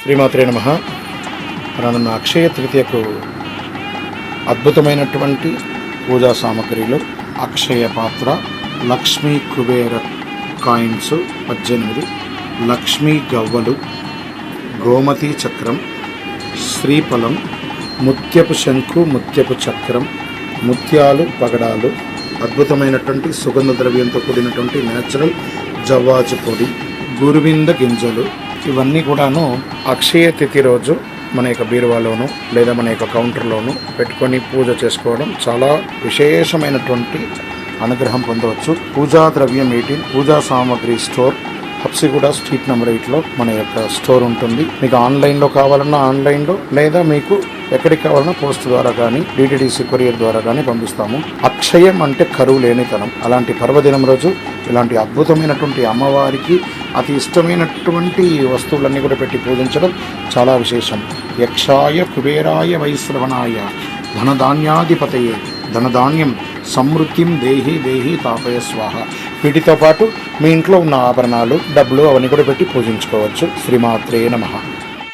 శ్రీమాత్రే నమః. రానున్న అక్షయ తృతీయకు అద్భుతమైనటువంటి పూజా సామగ్రిలు అక్షయ పాత్ర, లక్ష్మీ కుబేర కాయిన్స్ 18, లక్ష్మీ గవ్వలు, గోమతి చక్రం, శ్రీఫలం, ముత్యపు శంకు, ముత్యపు చక్రం, ముత్యాలు, పగడాలు, అద్భుతమైనటువంటి సుగంధ ద్రవ్యంతో కూడినటువంటి న్యాచురల్ జవ్వాజు పొడి, గురువింద గింజలు, ఇవన్నీ కూడాను అక్షయ తిథి రోజు మన యొక్క బీరువాలోను లేదా మన యొక్క కౌంటర్లోను పెట్టుకొని పూజ చేసుకోవడం చాలా విశేషమైనటువంటి అనుగ్రహం పొందవచ్చు. పూజా ద్రవ్యం 18 పూజా సామాగ్రి స్టోర్, హబ్సిగూడ స్ట్రీట్ నెంబర్ 8లో మన యొక్క స్టోర్ ఉంటుంది. మీకు ఆన్లైన్లో కావాలన్నా ఆన్లైన్లో, లేదా మీకు ఎక్కడికి కావాలన్నా పోస్ట్ ద్వారా కానీ డిటిడిసి కొరియర్ ద్వారా కానీ పంపిస్తాము. అక్షయం అంటే కరువు లేనితనం. అలాంటి పర్వదినం రోజు ఇలాంటి అద్భుతమైనటువంటి అమ్మవారికి అతి ఇష్టమైనటువంటి వస్తువులన్నీ కూడా పెట్టి పూజించడం చాలా విశేషం. యక్షాయ కుబేరాయ వైశ్రవణాయ ధనధాన్యాధిపతయే ధనధాన్యం సమృద్ధిం దేహి దేహి తాపయ స్వాహ. వీటితో పాటు మీ ఇంట్లో ఉన్న ఆభరణాలు, డబ్బులు అవన్నీ కూడా పెట్టి పూజించుకోవచ్చు. శ్రీమాత్రే నమః.